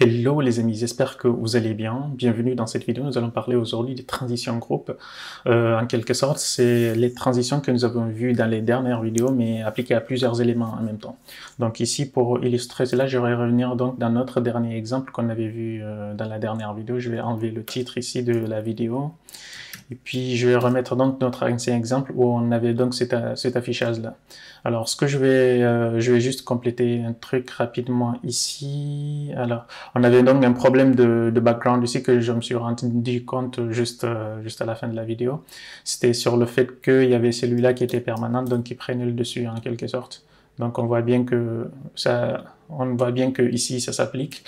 Hello les amis, j'espère que vous allez bien. Bienvenue dans cette vidéo. Nous allons parler aujourd'hui des transitions groupe. En quelque sorte, c'est les transitions que nous avons vues dans les dernières vidéos, mais appliquées à plusieurs éléments en même temps. Donc ici, pour illustrer cela, je vais revenir donc dans notre dernier exemple qu'on avait vu dans la dernière vidéo. Je vais enlever le titre ici de la vidéo. Et puis, je vais remettre donc notre ancien exemple où on avait donc cet affichage-là. Alors, ce que je vais juste compléter un truc rapidement ici. Alors, on avait donc un problème de background ici que je me suis rendu compte juste à la fin de la vidéo. C'était sur le fait qu'il y avait celui-là qui était permanent, donc qui prenait le dessus en quelque sorte. Donc, on voit bien que ici ça s'applique.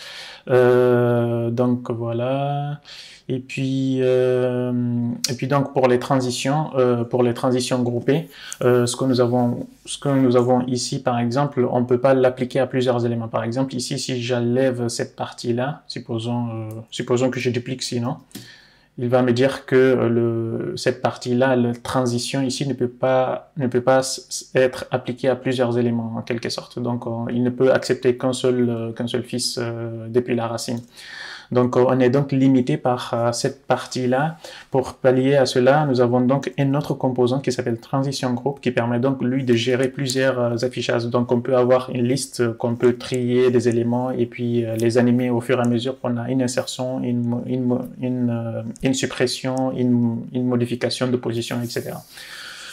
Donc voilà. Et puis donc pour les transitions groupées, ce que nous avons ici par exemple, on peut pas l'appliquer à plusieurs éléments. Par exemple ici, si j'enlève cette partie-là, supposons que je duplique sinon, il va me dire que cette partie-là, la transition ici ne peut pas être appliquée à plusieurs éléments en quelque sorte. Donc il ne peut accepter qu'un seul fils depuis la racine. Donc on est donc limité par cette partie-là. Pour pallier à cela, nous avons donc un autre composant qui s'appelle transition groupe qui permet donc lui de gérer plusieurs affichages. Donc on peut avoir une liste qu'on peut trier des éléments et puis les animer au fur et à mesure qu'on a une insertion, une suppression, une modification de position, etc.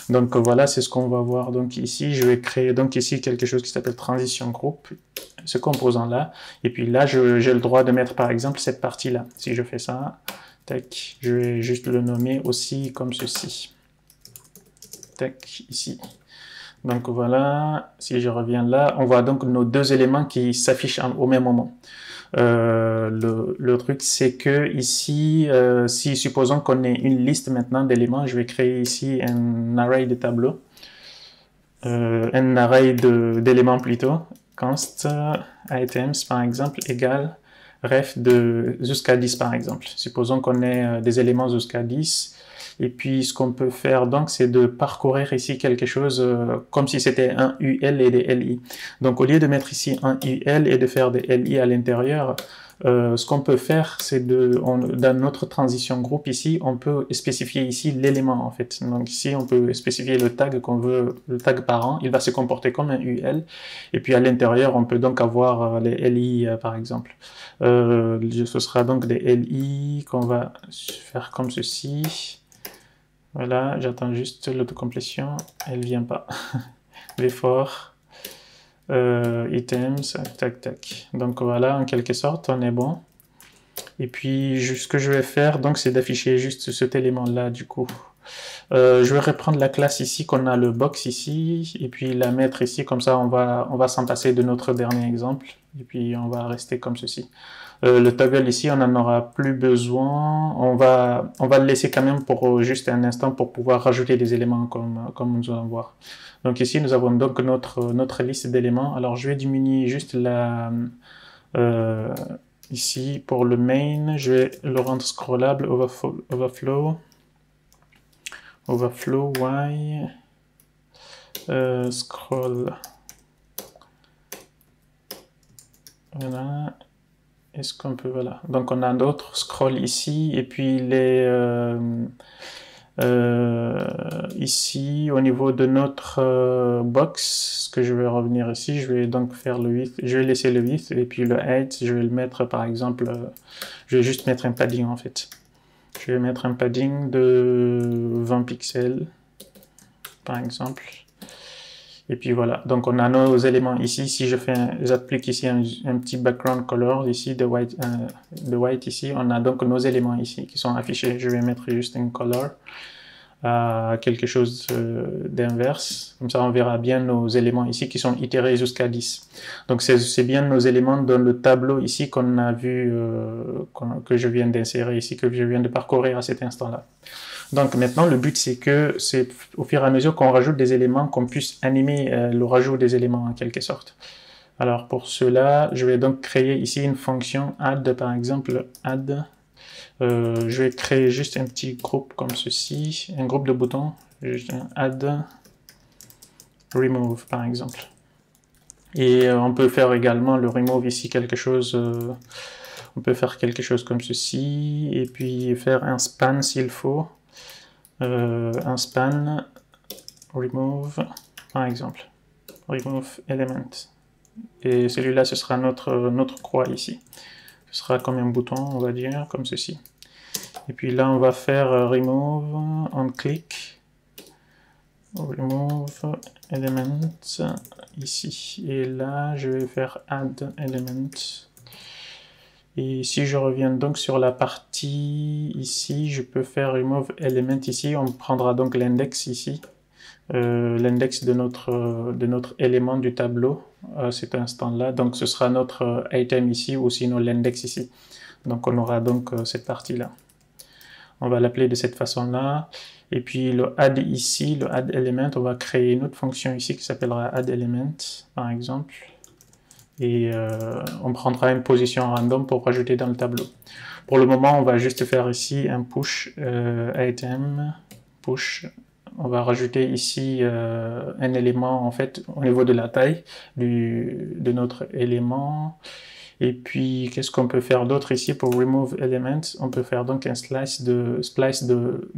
Donc voilà, c'est ce qu'on va voir donc ici. Je vais créer donc ici quelque chose qui s'appelle transition groupe, ce composant-là. Et puis là, j'ai le droit de mettre par exemple cette partie-là. Si je fais ça, tac, je vais juste le nommer aussi comme ceci. Tac, ici. Donc voilà, si je reviens là, on voit donc nos deux éléments qui s'affichent au même moment. Le truc, c'est que ici, si supposons qu'on ait une liste maintenant d'éléments, je vais créer ici un array de tableaux, un array d'éléments plutôt, const items par exemple égale ref jusqu'à 10 par exemple. Supposons qu'on ait des éléments jusqu'à 10. Et puis, ce qu'on peut faire, donc, c'est de parcourir ici quelque chose comme si c'était un UL et des LI. Donc, au lieu de mettre ici un UL et de faire des LI à l'intérieur, ce qu'on peut faire, c'est dans notre transition groupe ici, on peut spécifier ici l'élément, en fait. Donc, ici, on peut spécifier le tag qu'on veut, le tag parent. Il va se comporter comme un UL. Et puis, à l'intérieur, on peut donc avoir les LI, par exemple. Ce sera donc des LI qu'on va faire comme ceci. Voilà, j'attends juste l'autocomplétion, elle vient pas. L'effort, items, tac, tac. Donc voilà, en quelque sorte, on est bon. Et puis, ce que je vais faire, donc, c'est d'afficher juste cet élément-là, du coup. Je vais reprendre la classe ici, qu'on a le box ici, et puis la mettre ici, comme ça, on va s'en passer de notre dernier exemple, et puis on va rester comme ceci. Le toggle ici, on n'en aura plus besoin. On va le laisser quand même pour juste un instant pour pouvoir rajouter des éléments comme nous allons voir. Donc ici, nous avons donc notre liste d'éléments. Alors, je vais diminuer juste ici, pour le main, je vais le rendre scrollable, overflow, y, scroll. Voilà. Est-ce qu'on peut, voilà. Donc on a d'autres scroll ici, et puis ici, au niveau de notre box, ce que je vais revenir ici, je vais donc faire le width, je vais laisser le width, et puis le height, je vais le mettre par exemple, je vais juste mettre un padding en fait. Je vais mettre un padding de 20 pixels, par exemple. Et puis voilà, donc on a nos éléments ici. Si j'applique ici un petit background color ici de white ici, on a donc nos éléments ici qui sont affichés. Je vais mettre juste un color, quelque chose d'inverse. Comme ça, on verra bien nos éléments ici qui sont itérés jusqu'à 10. Donc c'est bien nos éléments dans le tableau ici qu'on a vu, que je viens d'insérer ici, que je viens de parcourir à cet instant-là. Donc maintenant, le but, c'est que c'est au fur et à mesure qu'on rajoute des éléments, qu'on puisse animer le rajout des éléments en quelque sorte. Alors pour cela, je vais donc créer ici une fonction add, par exemple, add. Je vais créer juste un petit groupe comme ceci, un groupe de boutons, juste un add, remove par exemple. Et on peut faire également le remove ici quelque chose On peut faire quelque chose comme ceci, et puis faire un span s'il faut. Un span, remove, par exemple. Remove element. Et celui-là, ce sera notre croix ici. Ce sera comme un bouton, on va dire, comme ceci. Et puis là, on va faire remove, on clique. Remove element ici. Et là, je vais faire add element. Et si je reviens donc sur la partie ici, je peux faire remove element ici. On prendra donc l'index ici. L'index de notre élément du tableau à cet instant-là. Donc ce sera notre item ici ou sinon l'index ici. Donc on aura donc cette partie-là. On va l'appeler de cette façon-là. Et puis le add ici, le add element, on va créer une autre fonction ici qui s'appellera add element, par exemple. Et on prendra une position random pour rajouter dans le tableau. Pour le moment, on va juste faire ici un push item, push. On va rajouter ici un élément en fait au niveau de la taille de notre élément. Et puis, qu'est-ce qu'on peut faire d'autre ici pour remove element? On peut faire donc un splice de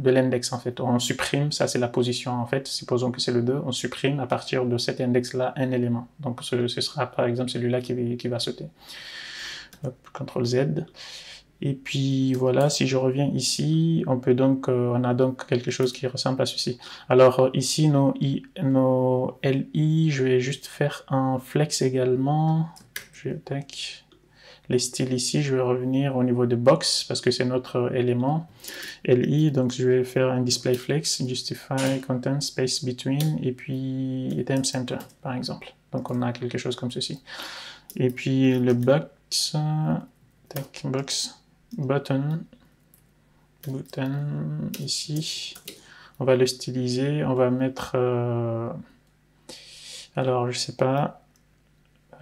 l'index en fait. On supprime, ça c'est la position en fait, supposons que c'est le 2, on supprime à partir de cet index-là un élément. Donc ce sera par exemple celui-là qui va sauter. Hop, CTRL Z. Et puis voilà, si je reviens ici, on a donc quelque chose qui ressemble à ceci. Alors ici, nos LI, je vais juste faire un flex également. Les styles ici, je vais revenir au niveau de box parce que c'est notre élément LI, donc je vais faire un display flex, justify content space between et puis item center par exemple. Donc on a quelque chose comme ceci. Et puis le box, box button ici, on va le styliser, on va mettre alors je sais pas.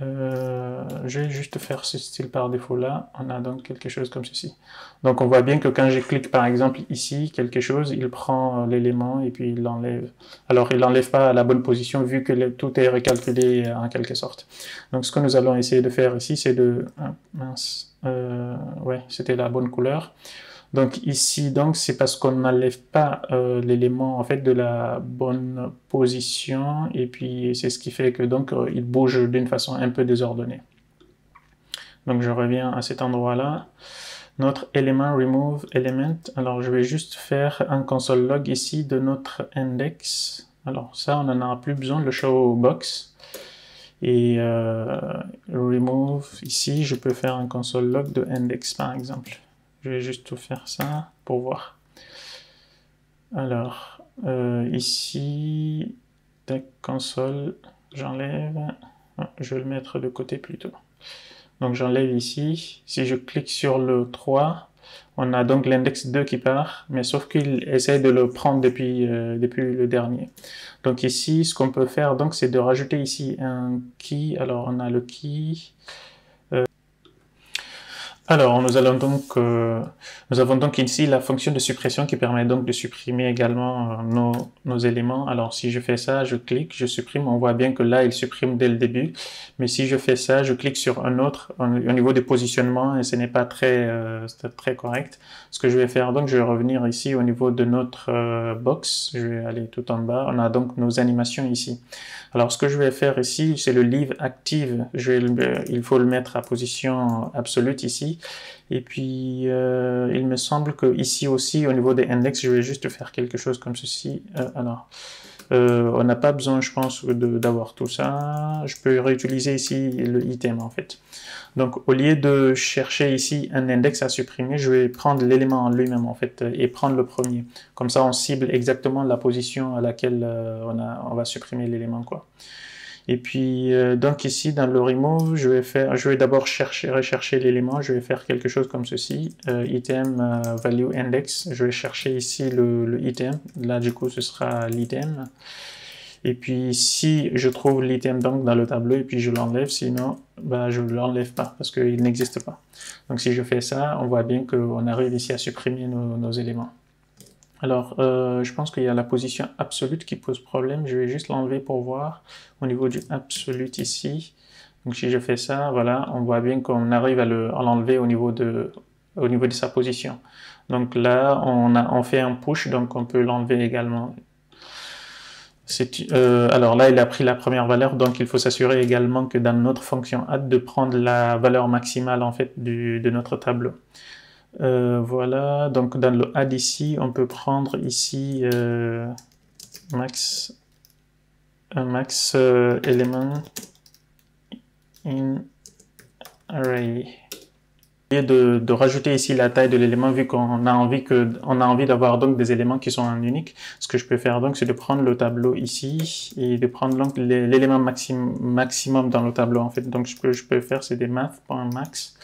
Je vais juste faire ce style par défaut là, on a donc quelque chose comme ceci. Donc on voit bien que quand je clique par exemple ici, quelque chose, il prend l'élément et puis il l'enlève. Alors il l'enlève pas à la bonne position vu que tout est recalculé en quelque sorte. Donc ce que nous allons essayer de faire ici, c'est de... mince, ouais, c'était la bonne couleur. Donc ici, donc c'est parce qu'on n'enlève pas l'élément en fait de la bonne position et puis c'est ce qui fait que donc il bouge d'une façon un peu désordonnée. Donc je reviens à cet endroit-là. Notre élément remove element. Alors je vais juste faire un console log ici de notre index. Alors ça, on n'en aura plus besoin, le show box. Et remove ici, je peux faire un console log de index par exemple. Je vais juste tout faire ça pour voir. Alors, ici, console, j'enlève. Je vais le mettre de côté plutôt. Donc j'enlève ici. Si je clique sur le 3, on a donc l'index 2 qui part, mais sauf qu'il essaie de le prendre depuis le dernier. Donc ici, ce qu'on peut faire, donc, c'est de rajouter ici un key. Alors on a le key. Alors, nous avons donc ici la fonction de suppression qui permet donc de supprimer également nos éléments. Alors, si je fais ça, je clique, je supprime, on voit bien que là, il supprime dès le début. Mais si je fais ça, je clique sur un autre au niveau des positionnements et ce n'est pas très correct. Ce que je vais faire, donc, je vais revenir ici au niveau de notre box. Je vais aller tout en bas. On a donc nos animations ici. Alors, ce que je vais faire ici, c'est le leave active. Il faut le mettre à position absolue ici. Et puis, il me semble que ici aussi, au niveau des index, je vais juste faire quelque chose comme ceci. On n'a pas besoin, je pense, d'avoir tout ça. Je peux réutiliser ici le item, en fait. Donc, au lieu de chercher ici un index à supprimer, je vais prendre l'élément en lui-même, en fait, et prendre le premier. Comme ça, on cible exactement la position à laquelle on va supprimer l'élément, quoi. Et puis, donc ici, dans le remove, je vais d'abord rechercher l'élément. Je vais faire quelque chose comme ceci. Item value index. Je vais chercher ici le item. Là, du coup, ce sera l'item. Et puis, si je trouve l'item donc dans le tableau et puis je l'enlève, sinon, bah, je ne l'enlève pas parce qu'il n'existe pas. Donc, si je fais ça, on voit bien qu'on arrive ici à supprimer nos éléments. Alors, je pense qu'il y a la position absolue qui pose problème. Je vais juste l'enlever pour voir au niveau du absolu ici. Donc si je fais ça, voilà, on voit bien qu'on arrive à l'enlever au niveau de sa position. Donc là, on fait un push, donc on peut l'enlever également. Alors là, il a pris la première valeur, donc il faut s'assurer également que dans notre fonction add, de prendre la valeur maximale en fait de notre tableau. Voilà, donc dans le add ici, on peut prendre ici max element in array. De rajouter ici la taille de l'élément, vu qu'on a envie d'avoir donc des éléments qui sont en unique, ce que je peux faire donc c'est de prendre le tableau ici et de prendre donc l'élément maximum dans le tableau en fait. Donc je peux faire c'est des math.max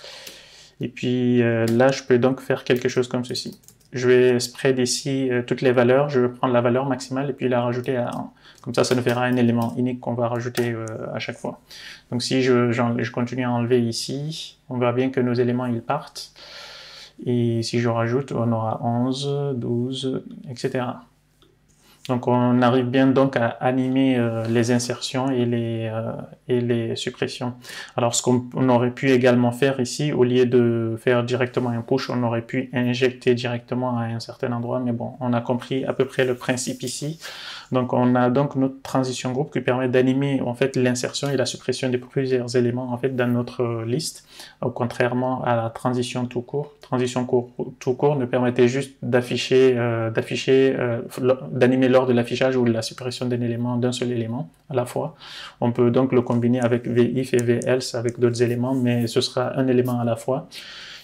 et puis là je peux donc faire quelque chose comme ceci. Je vais spread ici toutes les valeurs, je vais prendre la valeur maximale et puis la rajouter à 1. Comme ça nous fera un élément unique qu'on va rajouter à chaque fois. Donc si je continue à enlever ici, on voit bien que nos éléments ils partent. Et si je rajoute, on aura 11, 12, etc. Donc on arrive bien donc à animer les insertions et les suppressions. Alors ce qu'on aurait pu également faire ici, au lieu de faire directement un push, on aurait pu injecter directement à un certain endroit, mais bon, on a compris à peu près le principe ici. Donc on a donc notre transition groupe qui permet d'animer en fait l'insertion et la suppression de plusieurs éléments en fait dans notre liste, contrairement à la transition tout court. Transition tout court ne permettait juste d'animer lors de l'affichage ou de la suppression d'un seul élément à la fois. On peut donc le combiner avec VIF et VELSE avec d'autres éléments, mais ce sera un élément à la fois.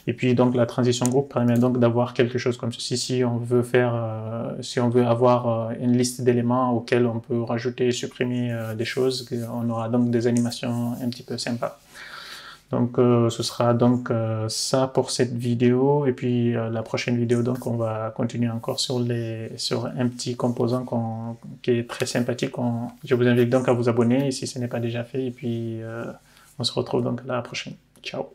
Et puis donc la transition groupe permet donc d'avoir quelque chose comme ceci. Si on veut avoir une liste d'éléments auxquels on peut rajouter et supprimer des choses, on aura donc des animations un petit peu sympas. Donc ce sera donc ça pour cette vidéo, et puis la prochaine vidéo donc on va continuer encore sur un petit composant qui est très sympathique. Je vous invite donc à vous abonner si ce n'est pas déjà fait, et puis on se retrouve donc à la prochaine. Ciao.